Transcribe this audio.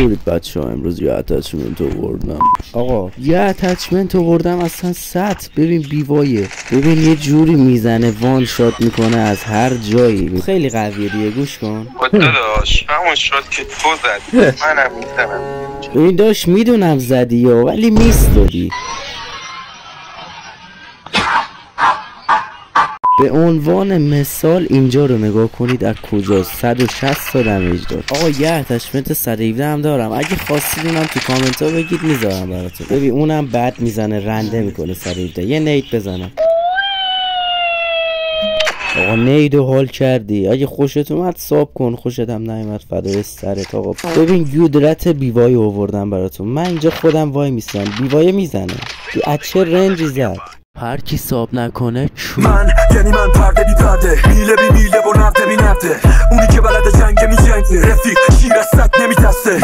چطورید بچه ها؟ امروز یه اتچمنت آوردم. آقا یه اتچمنت آوردم اصلا سطح ببین بیوایه، ببین یه جوری میزنه وان شات میکنه از هر جایی، خیلی قویه دیگه. گوش کن داداش همون شات که تو زدی منم میزنم. ببین داشت میدونم زدی یا ولی میس دادی. به عنوان مثال اینجا رو نگاه کنید از کجاست. 160 تا دمیج داد. آقا یه اتچمنت 117 هم دارم، اگه خواستید اونم تو کامنت ها بگید میذارم براتون. ببین اونم بد میزنه، رنده میکنه 117. یه نید بزنم. آقا نیدو حال کردی. اگه خوشت اومد ساب کن، خوشت هم نیومد فدای سرت. آقا ببین گودرت بیوای آوردم براتون. من اینجا خودم وای میستم، بیوای میزنه. از چه رنجی زد؟ هر کی ساب نکنه من یعنی من پرده بی پرده، میله بی میله و نرده بی نرده، اونی که بلد جنگ می جنگه، رفیق شیر از صد نمی تسته.